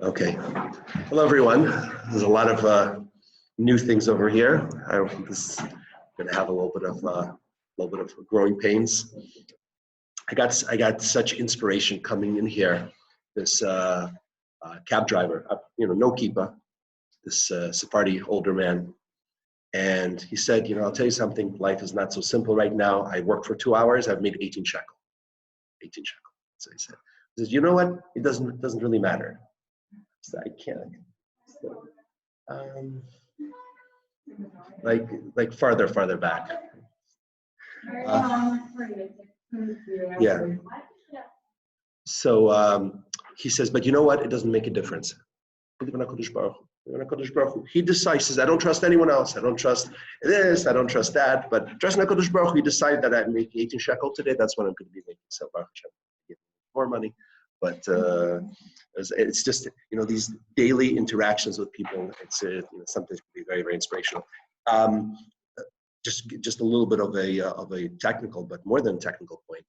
Okay. Hello, everyone. There's a lot of new things over here. I'm going to have a little bit of growing pains. I got such inspiration coming in here. This cab driver, no kippah, this Sephardi older man, and he said, I'll tell you something. Life is not so simple right now. I worked for 2 hours. I've made 18 shekel. 18 shekel. So he says, you know what? It doesn't really matter. So I can't. So, like farther back. Yeah. So he says, but you know what? It doesn't make a difference. Believe in HaKadosh Baruch Hu. He decides, says, I don't trust anyone else. I don't trust this. I don't trust that. But trust in HaKadosh Baruch Hu. He decided that I'm making 18 shekel today. That's what I'm going to be making. So Baruch Hashem, get more money. But it's just, these daily interactions with people. It's something that can be very, very inspirational. Just a little bit of a technical, but more than technical point.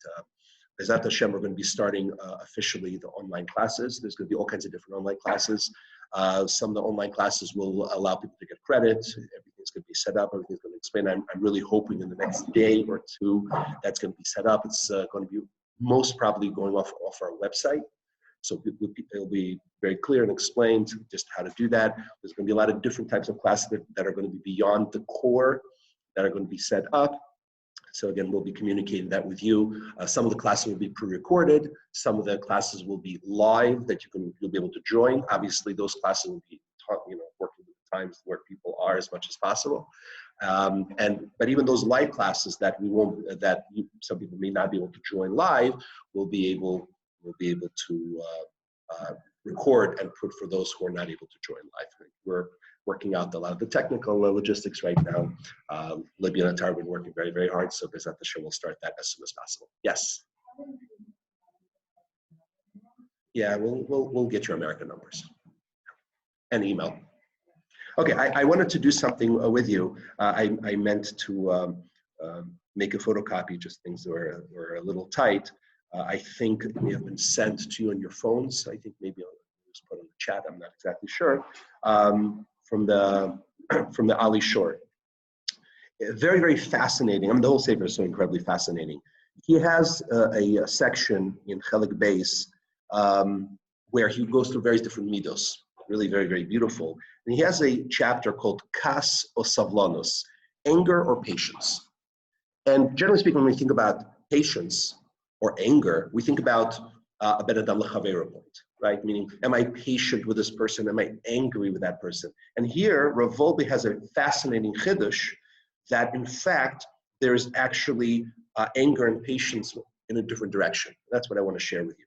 Bezat Hashem, we're going to be starting officially the online classes. There's going to be all kinds of different online classes. Some of the online classes will allow people to get credit. Everything's going to be set up. Everything's going to explain. I'm really hoping in the next day or two that's going to be set up. It's going to be most probably going off our website. So it'll be very clear and explained just how to do that. There's going to be a lot of different types of classes that are going to be beyond the core that are going to be set up. So again, we'll be communicating that with you. Some of the classes will be pre-recorded. Some of the classes will be live that you'll be able to join. Obviously, those classes will be taught, working with the times where people are as much as possible. But even those live classes that some people may not be able to join live, we'll be able to record and put for those who are not able to join live. We're working out a lot of the technical logistics right now. Libya and Atar have been working very, very hard, so Bezat Hashem will start that as soon as possible. Yes. Yeah, we'll get your American numbers and email. Okay, I wanted to do something with you. I meant to make a photocopy. Just things were a little tight. I think it may have been sent to you on your phones. I think maybe I'll just put on the chat. I'm not exactly sure. From the Ali Shor. Very, very fascinating. The whole Sefer is so incredibly fascinating. He has a section in Chelik Beis where he goes through various different midos. Really very, very beautiful. And he has a chapter called Kas or Savlanus, anger or patience. And generally speaking, when we think about patience or anger, we think about a ben adam lechavero point, right? Meaning, am I patient with this person? Am I angry with that person? And here, Rav Wolbe has a fascinating chiddush that, in fact, there is actually anger and patience in a different direction. That's what I want to share with you.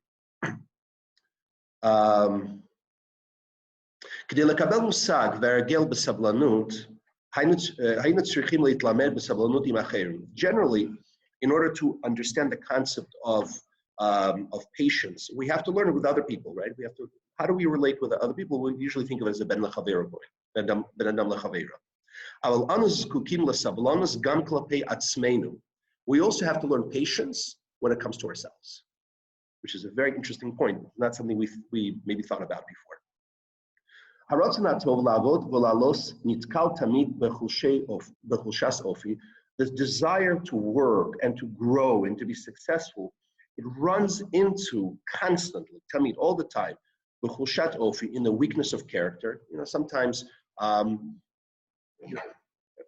Generally, in order to understand the concept of patience, we have to learn it with other people, right? How do we relate with other people? We usually think of it as a ben lechavero point, ben adam lechavero. We also have to learn patience when it comes to ourselves, which is a very interesting point. Not something we maybe thought about before. This desire to work and to grow and to be successful, it runs into constantly, tamid, all the time, in the weakness of character. Sometimes,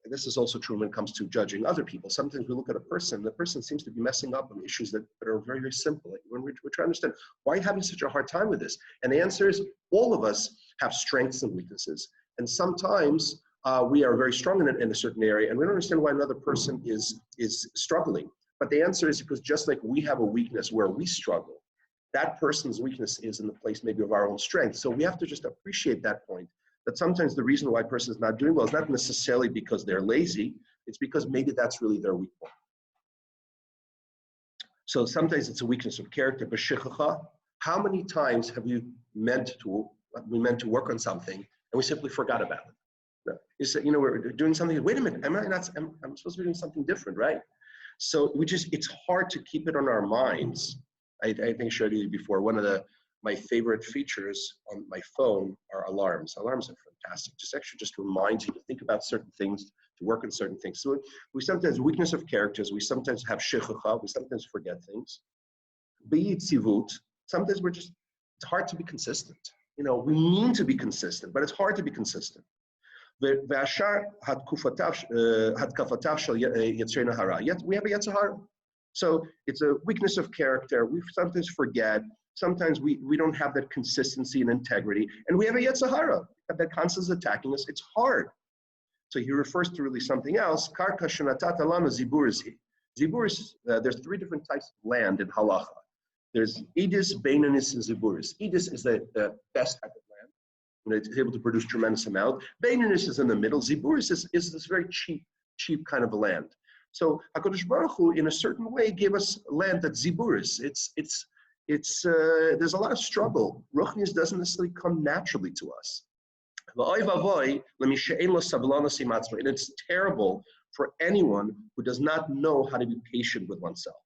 this is also true when it comes to judging other people. Sometimes we look at a person, the person seems to be messing up on issues that are very, very simple. When we're trying to understand, why are you having such a hard time with this? And the answer is, all of us have strengths and weaknesses. And sometimes we are very strong in a certain area, and we don't understand why another person is struggling. But the answer is because just like we have a weakness where we struggle, that person's weakness is in the place maybe of our own strength. So we have to just appreciate that point, that sometimes the reason why a person is not doing well is not necessarily because they're lazy, it's because maybe that's really their weak point. So sometimes it's a weakness of character, but shechacha, how many times have we meant to work on something and we simply forgot about it? You say, we're doing something, wait a minute, I'm supposed to be doing something different, right? So it's hard to keep it on our minds I think I showed you before, my favorite features on my phone are alarms. Alarms are fantastic. Just reminds you to think about certain things, to work on certain things. So we sometimes, weakness of characters, we sometimes have shechucha, we sometimes forget things. Beyitzivut, sometimes it's hard to be consistent. You know, we mean to be consistent, but it's hard to be consistent. Yet we have a Yetzer Hara. So it's a weakness of character. We sometimes forget. Sometimes we don't have that consistency and integrity. And we have a Yetzer Hara that constantly is attacking us. It's hard. So he refers to really something else. Karka shenatata lana ziburis. Ziburis, there's 3 different types of land in halacha. There's Edis, Beinanis, and Ziburis. Edis is the best type of land. You know, it's able to produce tremendous amount. Beinanis is in the middle. Ziburis is this very cheap kind of a land. So HaKadosh Baruch Hu, in a certain way, gave us land that's Ziburis. There's a lot of struggle. Ruchnius doesn't necessarily come naturally to us. And it's terrible for anyone who does not know how to be patient with oneself.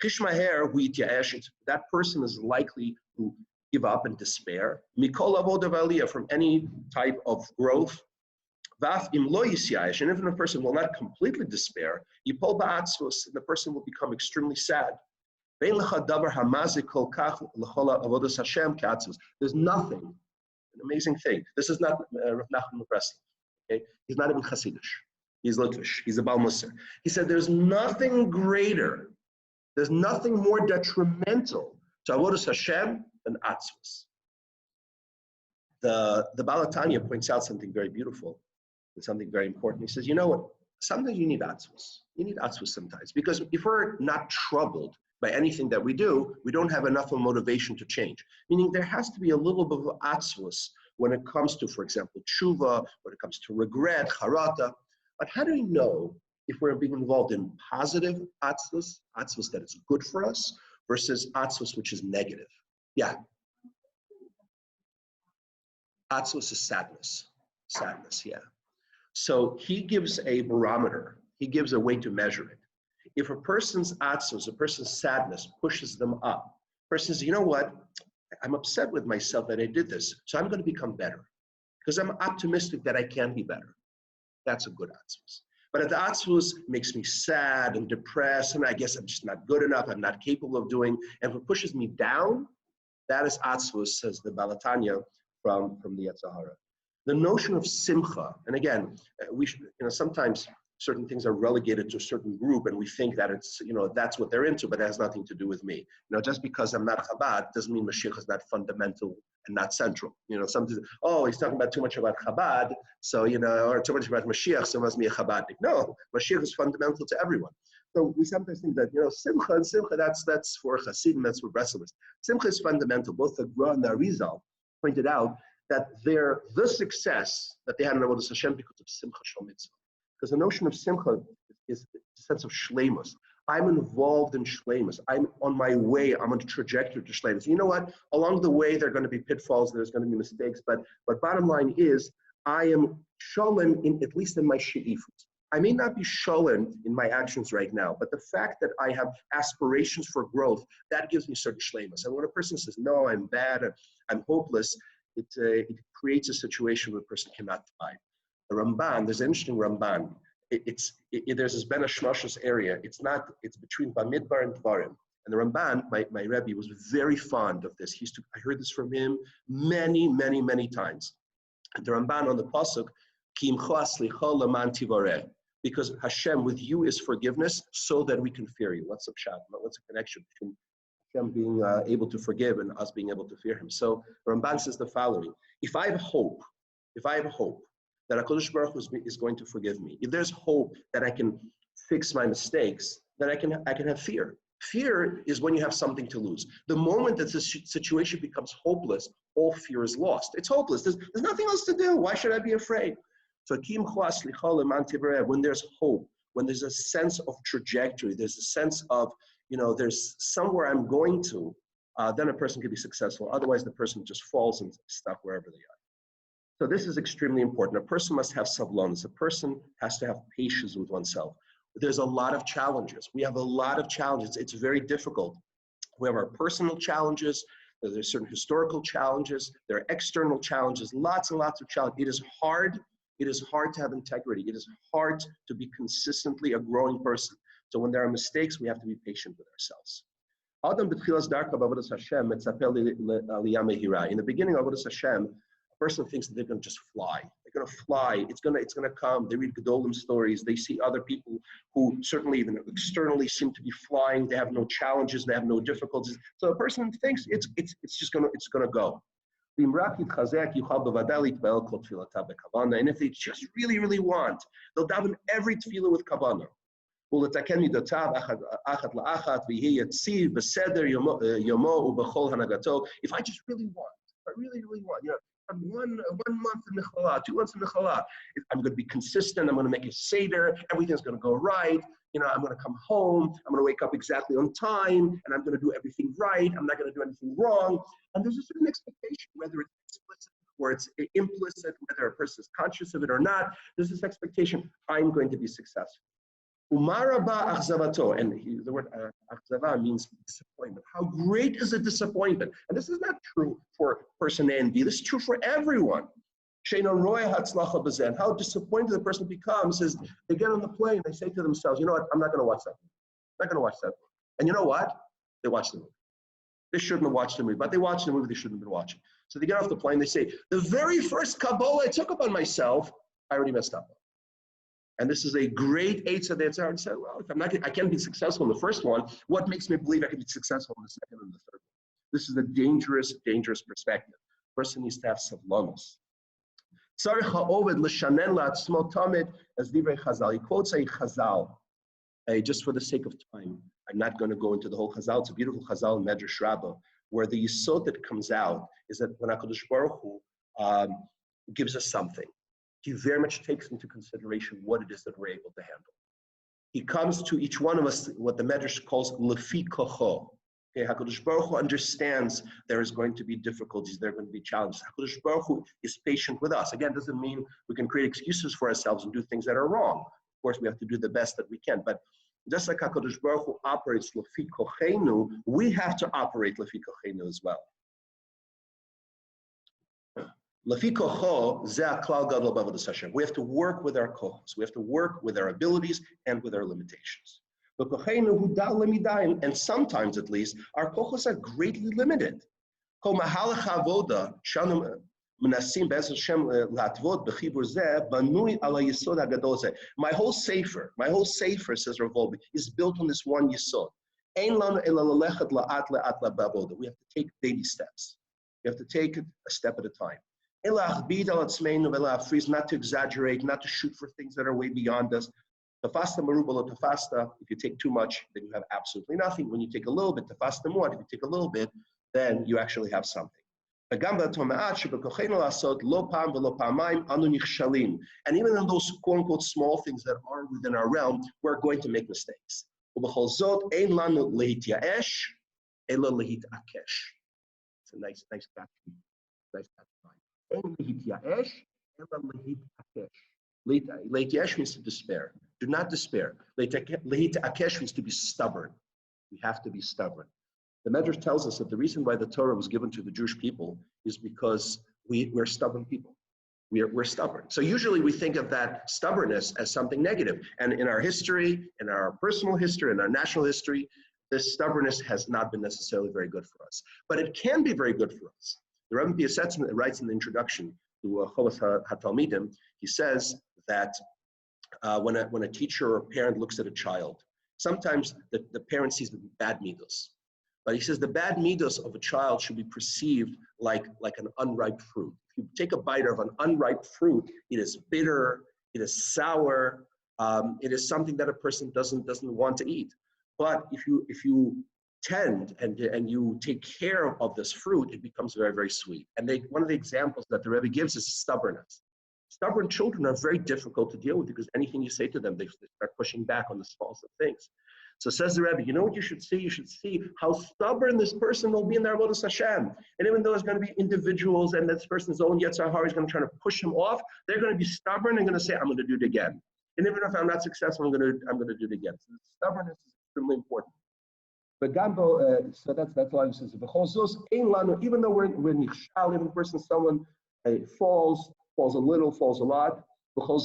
That person is likely to give up and despair from any type of growth. And even if a person will not completely despair, the person will become extremely sad. There's nothing, an amazing thing. This is not Rav Nachman Breslov. Okay? He's not even Hasidish. He's Litvish. He's a Baal Musar. He said there's nothing greater, there's nothing more detrimental to Avodas Hashem than atzvus. The Balatanya points out something very beautiful and something very important. He says, you know what? Sometimes you need atzvus. You need atzvus sometimes. Because if we're not troubled by anything that we do, we don't have enough of motivation to change. Meaning there has to be a little bit of atzvus when it comes to, for example, tshuva, when it comes to regret, charata. But how do we know if we're being involved in positive atzvus that is good for us, versus atzvus which is negative? Yeah. Atzvus is sadness. Sadness, yeah. So he gives a barometer. He gives a way to measure it. If a person's atzvus, a person's sadness pushes them up, person says, you know what? I'm upset with myself that I did this, so I'm going to become better because I'm optimistic that I can be better. That's a good atzvus. But if the atzvus makes me sad and depressed, and I guess I'm just not good enough, I'm not capable of doing, and if it pushes me down, that is atzvus, says the Balatanya from the Yetzer Hara. The notion of simcha, and again, sometimes certain things are relegated to a certain group, and we think that it's, that's what they're into, but that has nothing to do with me. Just because I'm not Chabad doesn't mean Mashiach is not fundamental and not central. Sometimes, he's talking about too much about Chabad, so, or too much about Mashiach, so must be a Chabadnik. No, Mashiach is fundamental to everyone. So we sometimes think that, simcha, that's for Hasidim, that's for Breslov. Simcha is fundamental. Both the Gra and the Arizal pointed out that the success that they had in Avodas Hashem because of Simcha Shel Mitzvah. Because the notion of Simcha is a sense of shleimus. I'm involved in shleimus. I'm on my way. I'm on a trajectory to shleimus. You know what? Along the way, there are going to be pitfalls. There's going to be mistakes. But bottom line is, I am sholem at least in my she'ifut. I may not be sholem in my actions right now, but the fact that I have aspirations for growth, that gives me certain shleimus. And when a person says, no, I'm bad, I'm hopeless, it creates a situation where a person cannot thrive. The Ramban, there's an interesting Ramban. There's this Ben Hashmashos area. It's between Bamidbar and Dvarim. And the Ramban, my Rebbe, was very fond of this. I heard this from him many, many, many times. And the Ramban on the pasuk, Ki imcho aslicha leman tivareh, because Hashem with you is forgiveness, so that we can fear you. What's up, Shad? What's the connection between Hashem being able to forgive and us being able to fear Him? So Ramban says the following: If I have hope that HaKadosh Baruch Hu is going to forgive me, if there's hope that I can fix my mistakes, then I can have fear. Fear is when you have something to lose. The moment that the situation becomes hopeless, all fear is lost. It's hopeless. There's nothing else to do. Why should I be afraid? So when there's hope, when there's a sense of trajectory, there's a sense of, there's somewhere I'm going to, then a person can be successful. Otherwise, the person just falls and stuck wherever they are. So this is extremely important. A person must have Savlanus. A person has to have patience with oneself. There's a lot of challenges. We have a lot of challenges. It's very difficult. We have our personal challenges. There's certain historical challenges. There are external challenges, lots and lots of challenges. It is hard. It is hard to have integrity. It is hard to be consistently a growing person. So when there are mistakes, we have to be patient with ourselves. In the beginning of Avodas Hashem, a person thinks that they're going to just fly. They're going to fly. It's going to come. They read Gedolim stories. They see other people who certainly even externally seem to be flying. They have no challenges. They have no difficulties. So a person thinks it's just going to go. And if they just really, really want, they'll daven every tefillah with kavanah. If I just really want, if I really, really want, I'm one month in the challah, 2 months in the challah, I'm going to be consistent, I'm going to make a seder, everything's going to go right, I'm going to come home, I'm going to wake up exactly on time, and I'm going to do everything right, I'm not going to do anything wrong. And there's a certain expectation, whether it's explicit or it's implicit, whether a person is conscious of it or not, there's this expectation, I'm going to be successful. Umaraba achzavato, and the word achzava means disappointment. How great is a disappointment? And this is not true for person A and B. This is true for everyone. And how disappointed the person becomes is they get on the plane, they say to themselves, you know what, I'm not going to watch that movie. I'm not going to watch that movie. And you know what? They watch the movie. They shouldn't have watched the movie, but they watched the movie they shouldn't have been watching. So they get off the plane, they say, the very first Kabbalah I took upon myself, I already messed up. And this is a great Eitzah that and said, well, if I can't be successful in the first one, what makes me believe I can be successful in the second and the third one? This is a dangerous, dangerous perspective. A person needs to have Savlanus. As divrei Chazal. He quotes a Chazal, just for the sake of time. I'm not going to go into the whole Chazal. It's a beautiful Chazal in Medrash Rabbah, where the yisod that comes out is that when HaKadosh Baruch Hu gives us something, he very much takes into consideration what it is that we're able to handle. He comes to each one of us, what the Medrash calls lefi kocho. Okay, HaKadosh Baruch Hu understands there is going to be difficulties, there are going to be challenges. HaKadosh Baruch Hu is patient with us. Again, doesn't mean we can create excuses for ourselves and do things that are wrong. Of course, we have to do the best that we can. But just like HaKadosh Baruch Hu operates lefi kochenu, we have to operate lefi kochenu as well. We have to work with our kohos. We have to work with our abilities and with our limitations. And sometimes, at least, our kohos are greatly limited. My whole sefer, says Rav Wolbe, is built on this one yisod. We have to take baby steps. We have to take it a step at a time. Not to exaggerate, not to shoot for things that are way beyond us. If you take too much, then you have absolutely nothing. When you take a little bit, if you take a little bit, then you actually have something. And even in those quote unquote small things that are within our realm, we're going to make mistakes. It's a nice caption. Leit yesh means to despair. Do not despair. Leit akesh means to be stubborn. We have to be stubborn. The Medrash tells us that the reason why the Torah was given to the Jewish people is because we're stubborn people. We're stubborn. So usually we think of that stubbornness as something negative. And in our history, in our personal history, in our national history, this stubbornness has not been necessarily very good for us. But it can be very good for us. The Rebbe Piasetzin writes in the introduction to Chovas HaTalmidim, he says that when a teacher or a parent looks at a child, sometimes the parent sees the bad midos. But he says the bad midos of a child should be perceived like an unripe fruit. If you take a bite of an unripe fruit, it is bitter, it is sour, it is something that a person doesn't want to eat. But if you tend and you take care of this fruit, it becomes very, very sweet. And one of the examples that the Rebbe gives is stubbornness. Stubborn children are very difficult to deal with because anything you say to them, they start pushing back on the smallest of things. So says the Rebbe, you know what you should see? You should see how stubborn this person will be in their Avodas Hashem. And even though there's going to be individuals and this person's own Yetzer Hara is going to try to push him off, they're going to be stubborn and going to say, I'm going to do it again. And even if I'm not successful, I'm going to do it again. So stubbornness is extremely important. So that's why it says, even though we're nichshal, even person, someone falls a little, falls a lot. And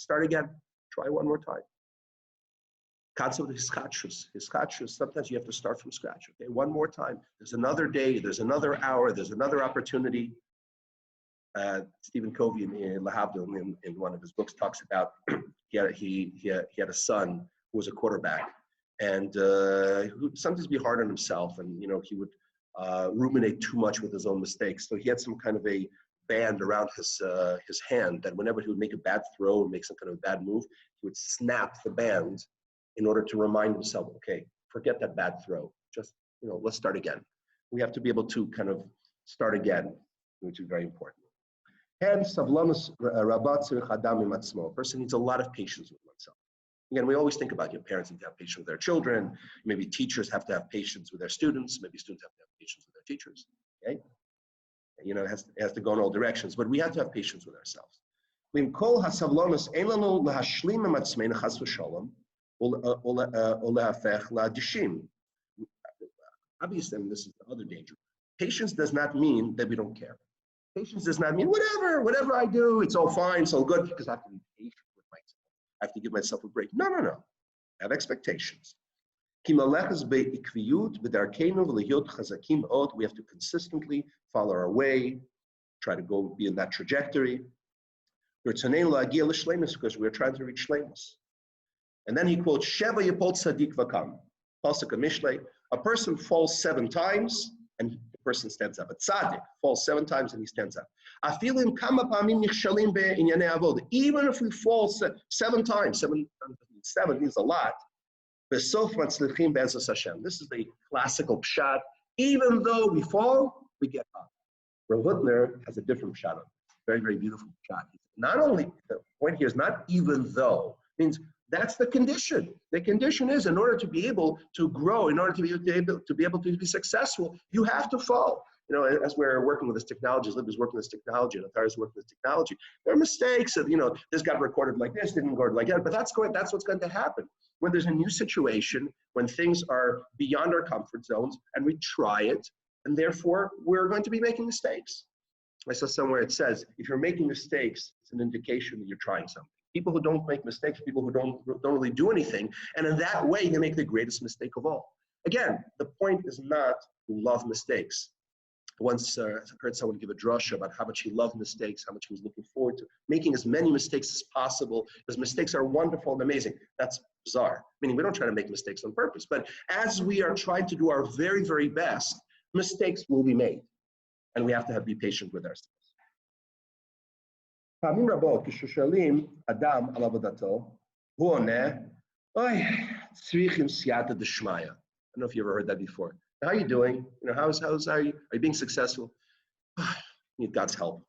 start again. Try one more time. Concept of hischatshus. Sometimes you have to start from scratch. Okay, one more time. There's another day. There's another hour. There's another opportunity. Stephen Covey in Lahabdil in one of his books talks about he had a son who was a quarterback, and who would sometimes be hard on himself, and he would ruminate too much with his own mistakes. So he had some kind of a band around his hand that whenever he would make a bad throw or make some kind of a bad move, he would snap the band in order to remind himself, okay, forget that bad throw. Just let's start again. We have to be able to kind of start again, which is very important. And Savlanus rabat tzarich adam im atzmo. A person needs a lot of patience with oneself. Again, we always think about parents need to have patience with their children. Maybe teachers have to have patience with their students. Maybe students have to have patience with their teachers. Okay, it has to go in all directions. But we have to have patience with ourselves. Kol hasavlanus ein lanu lahashlim im atzmeinu chas v'shalom ulehafech la'adishim. Obviously, and this is the other danger. Patience does not mean that we don't care. Patience does not mean whatever I do, it's all fine, it's all good, because I have to be patient with myself. I have to give myself a break. No. I have expectations. We have to consistently follow our way, try to go be in that trajectory. Because we're trying to reach shleimus. And then he quotes, Sheva Yipol Tzadik Vakam. Pasuk Mishlei, a person falls 7 times, and the person stands up. A tzaddik falls 7 times and he stands up. Even if we fall 7 times, 7 means a lot. This is the classical pshat. Even though we fall, we get up. Rav Hutner has a different pshat on it. Very, very beautiful pshat. Not only, the point here is not even though, means that's the condition. The condition is in order to be able to grow, in order to be able to be successful, you have to fall. As we're working with this technology, Lib is working with this technology, and Athar is working with this technology, there are mistakes of, this got recorded like this, didn't record like that, but that's what's going to happen. When there's a new situation, when things are beyond our comfort zones, and we try it, and therefore we're going to be making mistakes. I saw somewhere it says, if you're making mistakes, it's an indication that you're trying something. People who don't make mistakes, people who don't really do anything, and in that way, they make the greatest mistake of all. Again, the point is not to love mistakes. Once I heard someone give a drasha about how much he loved mistakes, how much he was looking forward to making as many mistakes as possible, because mistakes are wonderful and amazing. That's bizarre, meaning we don't try to make mistakes on purpose, but as we are trying to do our very, very best, mistakes will be made, and we have to be patient with ourselves. פעמים רבות כששואלים אדם על עבודתו, הוא עונה, אוי, צריכים סייעתא דשמיא. I don't know if you ever heard that before. How are you doing? Are you being successful? Need God's help.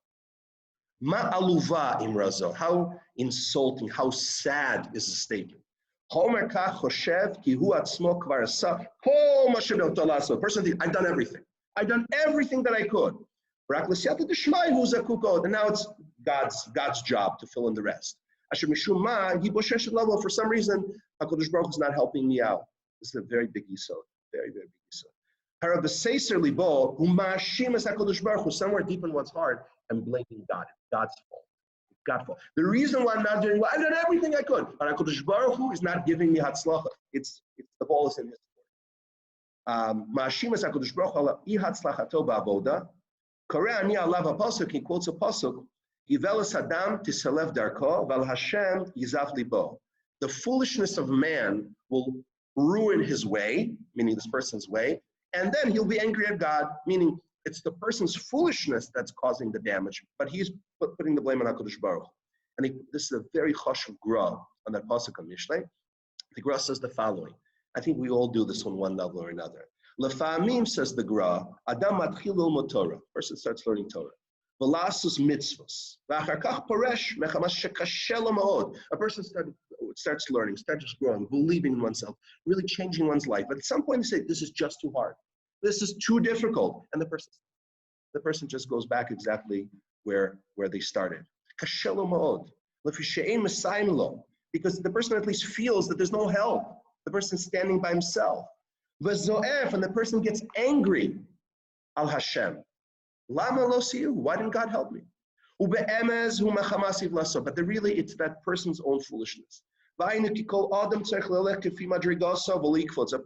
Ma aluva imrazo. How insulting, how sad is the statement. Homer kach choshev ki hu atzmo kvar asa kol ma shebe'oto la'asot. Person thinks, I've done everything. I've done everything that I could. And now it's God's job to fill in the rest. For some reason, HaKadosh Baruch Hu is not helping me out. This is a very big yisod, very, very big yisod. Somewhere deep in one's heart, I'm blaming God. It's God's fault. It's God's fault. The reason why I'm not doing well, I've done everything I could, but HaKadosh Baruch Hu is not giving me hatzlacha. It's the ball is in his court. He quotes a pasuk, the foolishness of man will ruin his way, meaning this person's way, and then he'll be angry at God, meaning it's the person's foolishness that's causing the damage, but he's putting the blame on HaKadosh Baruch Hu. And this is a very chashuv gra on that pasuk of Mishlei. The gra says the following. I think we all do this on one level or another. Lefa'amim, says the Gra, Adam matchil lilmod Torah. Person starts learning Torah. V'lasus mitzvos. V'achar kach paresh mechamas shekashe lo ma'od. A person starts learning, starts growing, believing in oneself, really changing one's life. But at some point they say, this is just too hard. This is too difficult. And the person just goes back exactly where they started. Kashe lo ma'od. Lefishe'ein mesayim lo. because the person at least feels that there's no help. The person's standing by himself. V'zo'ef, and the person gets angry. Al Hashem. Lama lo siyu? Why didn't God help me? Ube'emez hu mechamasiv laso. But really, it's that person's own foolishness. A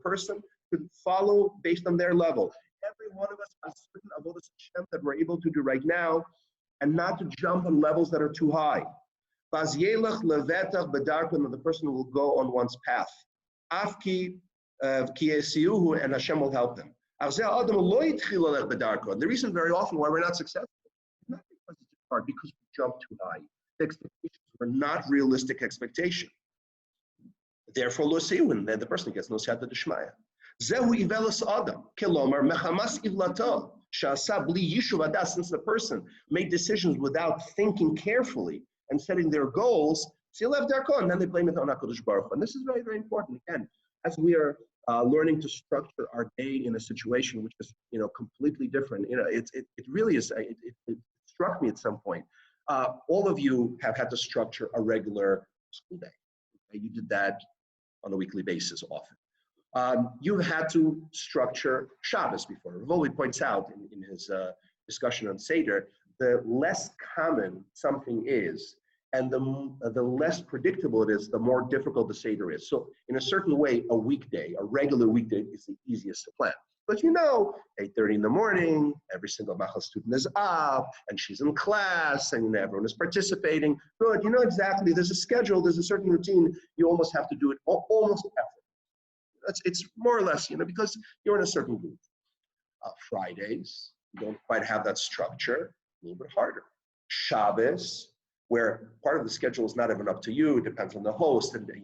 person could follow based on their level. Every one of us has certain avodas Hashem that we're able to do right now, and not to jump on levels that are too high. And the person will go on one's path. And Hashem will help them. And the reason very often why we're not successful is not because it's hard, because we jump too high. The expectations are not realistic expectations. Therefore, lo siyu, and then the person gets no siyata d'shmaya. Zehu ivelos adam, kilomar mechamas ivlato, sha'asa bli yishuv adas. Since the person made decisions without thinking carefully and setting their goals, silev darko, and then they blame it on HaKadosh Baruch Hu. And this is very, very important. Again, as we are learning to structure our day in a situation which is, completely different. It really is. It struck me at some point. All of you have had to structure a regular school day. Okay? You did that on a weekly basis often. You've had to structure Shabbos before. Rivoli points out in his discussion on Seder, the less common something is, and the less predictable it is, the more difficult the Seder is. So in a certain way, a regular weekday is the easiest to plan. But 8:30 in the morning, every single Machal student is up, and she's in class, and everyone is participating. Good, exactly, there's a schedule, there's a certain routine. You almost have to do it almost effort. It's more or less, because you're in a certain group. Fridays, you don't quite have that structure, a little bit harder. Shabbos, where part of the schedule is not even up to you, it depends on the host, and it's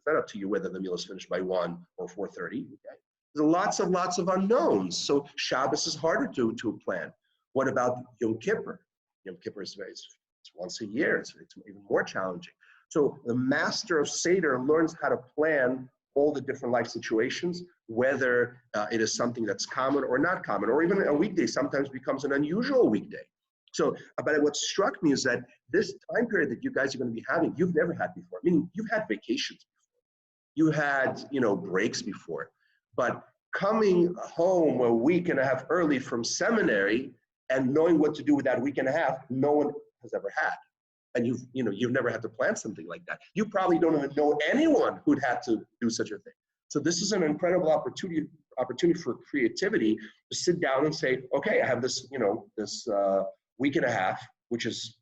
not up to you whether the meal is finished by 1 or 4:30. Okay? There's lots of unknowns. So Shabbos is harder to plan. What about Yom Kippur? Yom Kippur is it's once a year. It's even more challenging. So the master of Seder learns how to plan all the different life situations, whether it is something that's common or not common, or even a weekday sometimes becomes an unusual weekday. So, but what struck me is that this time period that you guys are going to be having, you've never had before. Meaning you've had vacations before. You had, breaks before. But coming home a week and a half early from seminary and knowing what to do with that week and a half, no one has ever had. And you've never had to plan something like that. You probably don't even know anyone who'd had to do such a thing. So this is an incredible opportunity for creativity to sit down and say, okay, I have this, this week and a half, which is,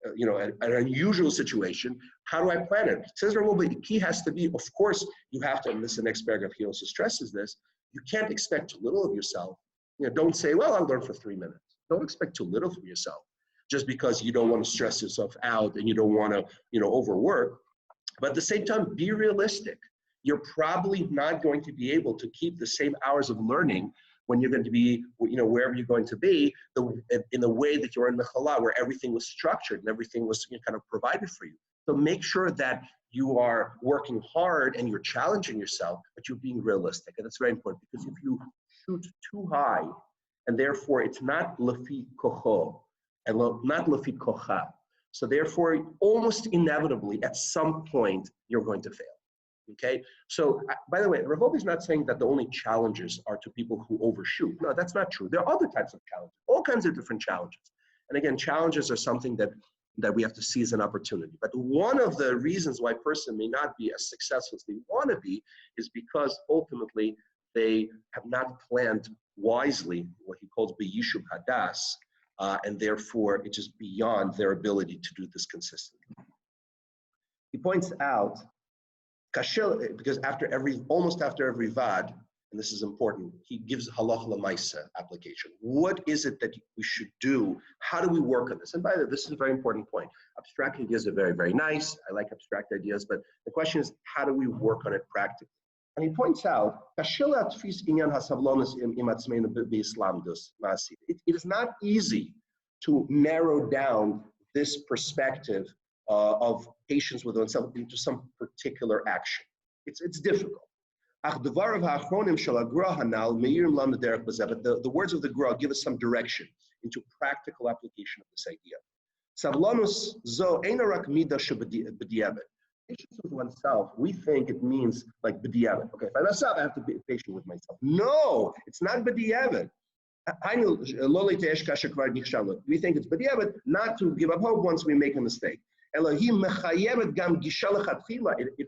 an unusual situation. How do I plan it? It says, well, the key has to be, of course, you have to, and this is the next paragraph, he also stresses this, you can't expect too little of yourself. Don't say, well, I'll learn for 3 minutes. Don't expect too little from yourself just because you don't want to stress yourself out and you don't want to, overwork. But at the same time, be realistic. You're probably not going to be able to keep the same hours of learning when you're going to be, wherever you're going to be, in the way that you're in Mechala, where everything was structured and everything was kind of provided for you. So make sure that you are working hard and you're challenging yourself, but you're being realistic. And that's very important, because if you shoot too high, and therefore it's not lefi kocho, and not lefi kocha, so therefore almost inevitably at some point you're going to fail. Okay, so by the way, Rav is not saying that the only challenges are to people who overshoot. No, that's not true. There are other types of challenges, all kinds of different challenges. And again, challenges are something that we have to see as an opportunity. But one of the reasons why a person may not be as successful as they want to be is because ultimately they have not planned wisely what he calls b'yishub hadas, and therefore it's just beyond their ability to do this consistently. He points out, because almost after every vad, and this is important, he gives halacha l'maisa application. What is it that we should do? How do we work on this? And by the way, this is a very important point. Abstract ideas are very, very nice. I like abstract ideas, but the question is, how do we work on it practically? And he points out, it is not easy to narrow down this perspective of patience with oneself into some particular action. It's difficult. But the words of the Gra give us some direction into practical application of this idea. Savlanus zo eina rak midah shebediavad. Patience with oneself, we think it means like b'diavad. Okay, if I mess up, I have to be patient with myself. No, it's not b'diavad. We think it's b'diavad, not to give up hope once we make a mistake. It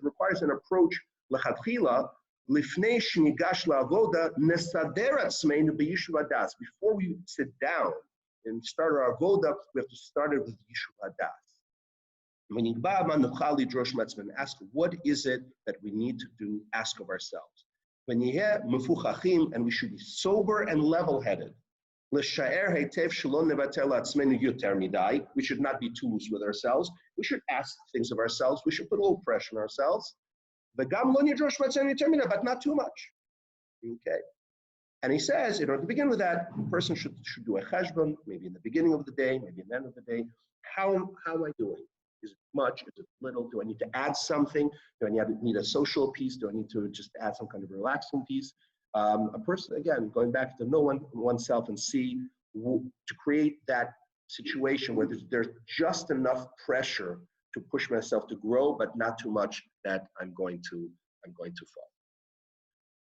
requires an approach lechatchila. Before we sit down and start our avoda, we have to start it with Yishuv Hadas. Ask what is it that we need to do, ask of ourselves. And we should be sober and level-headed. We should not be too loose with ourselves. We should ask things of ourselves. We should put a little pressure on ourselves. But not too much. Okay. And he says, in order to begin with that, a person should do a cheshbon, maybe in the beginning of the day, maybe in the end of the day. How am I doing? Is it much? Is it little? Do I need to add something? Do I need a social piece? Do I need to just add some kind of relaxing piece? A person, again, going back to know oneself and see to create that situation where there's just enough pressure to push myself to grow, but not too much that I'm going to fall.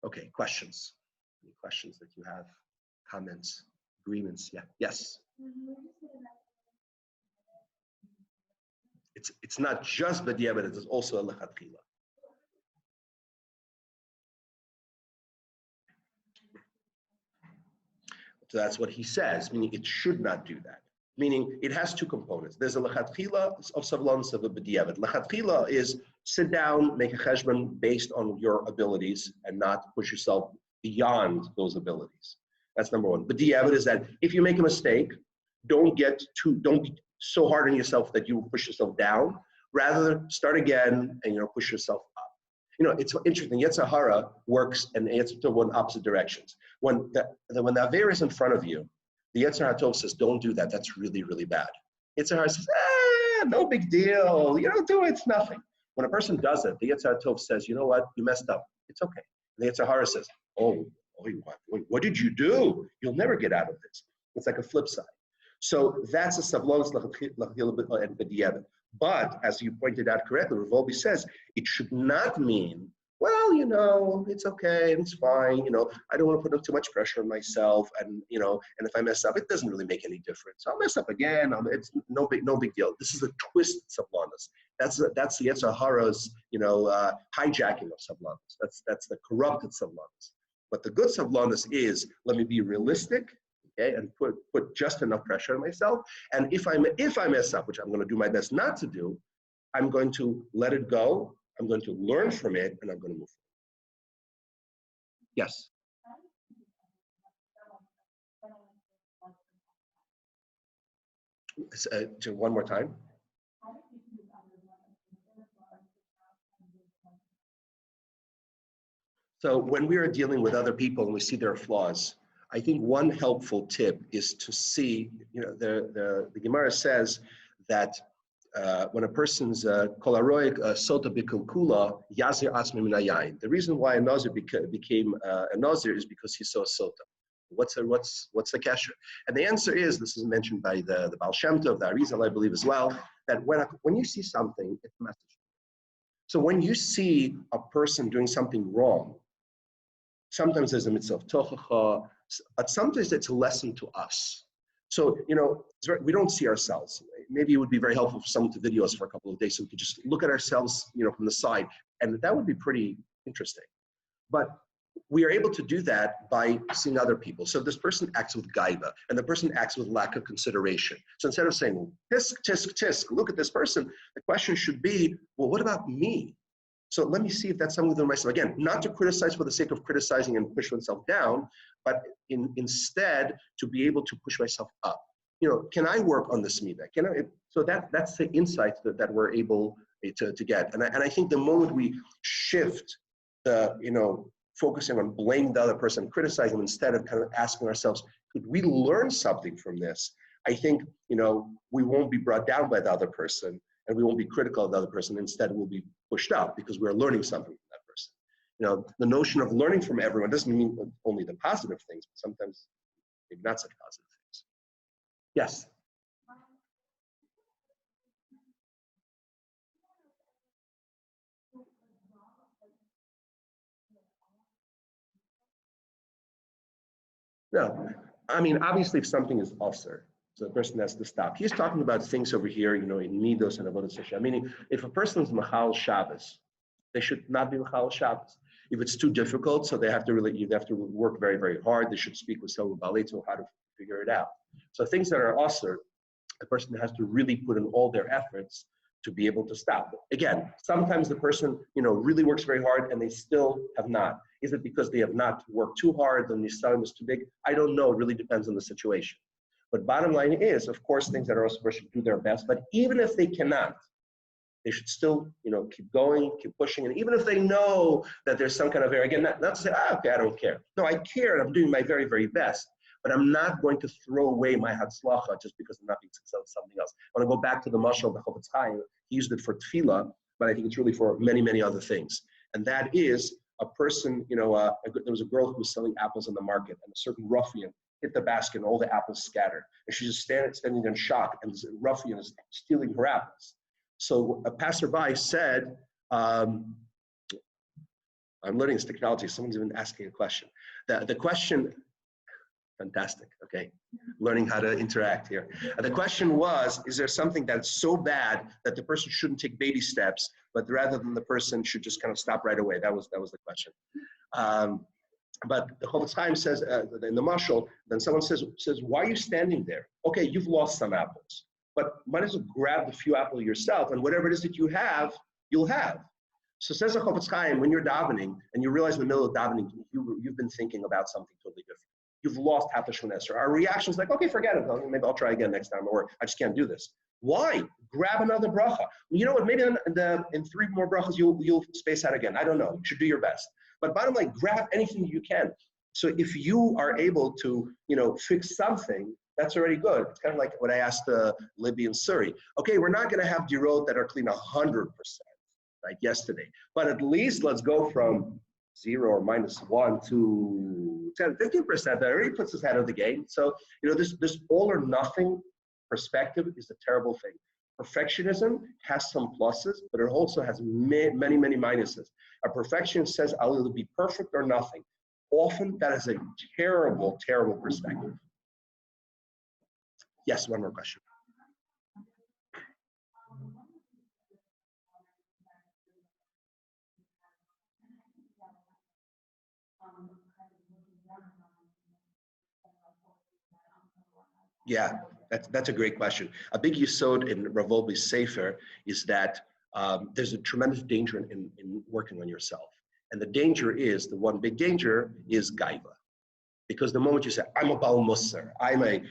Okay, questions? Any questions that you have? Comments? Agreements? Yeah. Yes. It's not just b'diavad, but it is also a lechatchila. So that's what he says, meaning it should not do that. Meaning it has two components. There's a lechatchila of savlanus of a b'diavad. Lechatchila is sit down, make a cheshbon based on your abilities and not push yourself beyond those abilities. That's number one. B'diavad is that if you make a mistake, don't be so hard on yourself that you push yourself down. Rather, start again and push yourself up. It's interesting. Yetzer hara works and Yetzer tov in opposite directions. When the aver is in front of you, the Yetzer Tov says, "Don't do that. That's really, really bad." Yetzer hara says, "No big deal. You don't do it. It's nothing." When a person does it, the Yetzer Tov says, "You know what? You messed up. It's okay." And the Yetzer hara says, what did you do? You'll never get out of this." It's like a flip side. So that's a savlanus and b'diavad. But as you pointed out correctly, Rav Wolbe says it should not mean, well, it's okay, it's fine. I don't want to put too much pressure on myself, and and if I mess up, it doesn't really make any difference. I'll mess up again. It's no big deal. This is a twisted savlanus. That's the Yetzer hara's hijacking of savlanus. That's the corrupted savlanus. But the good savlanus is, let me be realistic. Okay, and put just enough pressure on myself. And if I mess up, which I'm going to do my best not to do, I'm going to let it go. I'm going to learn from it, and I'm going to move forward. Yes. One more time. So when we are dealing with other people and we see their flaws, I think one helpful tip is to see, the Gemara says that when a person's kolaroik sota bikulkula yazir asmi min hayayin. The reason why a nazir became a nazir is because he saw a sota. What's the kasher? And the answer is, this is mentioned by the Baal Shem Tov, the Arizal, I believe as well, that when you see something, it's a message. So when you see a person doing something wrong, sometimes there's a mitzvah of tochacha, but sometimes it's a lesson to us. So, we don't see ourselves. Maybe it would be very helpful for someone to video us for a couple of days so we could just look at ourselves, from the side. And that would be pretty interesting. But we are able to do that by seeing other people. So this person acts with gaiva, and the person acts with lack of consideration. So instead of saying, well, tisk, look at this person, the question should be, well, what about me? So let me see if that's something within myself. Again, not to criticize for the sake of criticizing and push oneself down, but instead to be able to push myself up. Can I work on this midah? So that's the insight that we're able to get. And I think the moment we shift the, focusing on blaming the other person, criticizing them, instead of kind of asking ourselves, could we learn something from this? I think, we won't be brought down by the other person, and we won't be critical of the other person. Instead, we'll be pushed up because we're learning something from that person. The notion of learning from everyone doesn't mean only the positive things, but sometimes maybe not such positive things. Yes. No, I mean, obviously if something is ulcer, so the person has to stop. He's talking about things over here, in Midos and Avodas Hashem. Meaning, if a person is Machal Shabbos, they should not be Machal Shabbos. If it's too difficult, so you have to work very, very hard. They should speak with someone Balitzo how to figure it out. So things that are ulcer, the person has to really put in all their efforts to be able to stop. Again, sometimes the person, really works very hard and they still have not. Is it because they have not worked too hard and the stomach is too big? I don't know. It really depends on the situation. But bottom line is, of course, things that are also should do their best. But even if they cannot, they should still, keep going, keep pushing. And even if they know that there's some kind of error, again, not to say, okay, I don't care. No, I care and I'm doing my very, very best. But I'm not going to throw away my hatzlacha just because I'm not being successful with something else. I want to go back to the mashal of the Chofetz Chaim. He used it for tefillah, but I think it's really for many, many other things. And that is a person, there was a girl who was selling apples in the market, and a certain ruffian hit the basket and all the apples scattered. And she's just standing in shock, and this ruffian is stealing her apples. So a passerby said, I'm learning this technology. Someone's even asking a question. The question, fantastic, okay. Learning how to interact here. The question was, is there something that's so bad that the person shouldn't take baby steps, but rather than the person should just kind of stop right away? That was the question. But the Chofetz Chaim says, in the mashal, then someone says, why are you standing there? Okay, you've lost some apples, but might as well grab the few apples yourself, and whatever it is that you have, you'll have. So says the Chofetz Chaim, when you're davening, and you realize in the middle of davening, you've been thinking about something totally different. You've lost half the Shemona Esrei. Our reaction is like, okay, forget it. Maybe I'll try again next time, or I just can't do this. Why? Grab another bracha. You know what? Maybe in 3 more brachas, you'll space out again. I don't know. You should do your best. But bottom line, grab anything you can. So if you are able to, fix something, that's already good. It's kind of like what I asked Libby and Suri. Okay, we're not going to have dirot that are clean 100%, like yesterday. But at least let's go from 0 or -1 to 10, 15%. That already puts us out of the game. So, this all or nothing perspective is a terrible thing. Perfectionism has some pluses, but it also has many, many minuses. A perfectionist says, I'll either be perfect or nothing. Often that is a terrible, terrible perspective. Yes, one more question. Yeah, that's a great question. A big yesod in Rav Wolbe's Sefer is that there's a tremendous danger in working on yourself. And the danger is, the one big danger is gaiva. Because the moment you say, I'm a Baal Musar, I'm a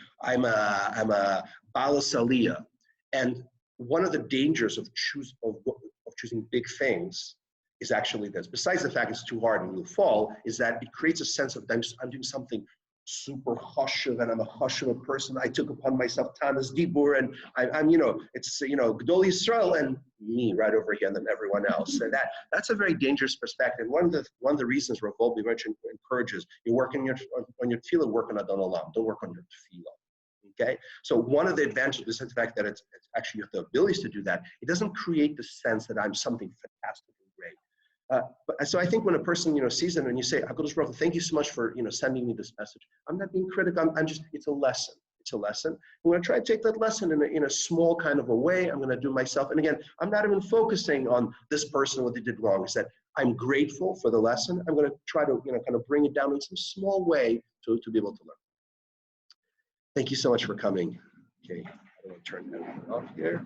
Baal Saliyah, and one of the dangers of choosing big things is actually this. Besides the fact it's too hard and you'll fall, is that it creates a sense of I'm doing something super chashuv, and I'm a chashuv person. I took upon myself Tanas Dibur, and I'm it's Gdol Yisrael and me right over here, and then everyone else. And that's a very dangerous perspective. One of the reasons Rav Wolbe encourages you work on your tefillah, work on Adon Olam, don't work on your tefillah. Okay, so one of the advantages is the fact that it's actually you have the abilities to do that. It doesn't create the sense that I'm something fantastic and great. So I think when a person sees it and you say, HaKadosh Baruch Hu, thank you so much for sending me this message. I'm not being critical. I'm just, it's a lesson. It's a lesson. I'm going to try to take that lesson in a small kind of a way. I'm going to do myself. And again, I'm not even focusing on this person, what they did wrong. It's that I'm grateful for the lesson. I'm going to try to kind of bring it down in some small way to be able to learn. Thank you so much for coming. Okay, I'm going to turn that off here.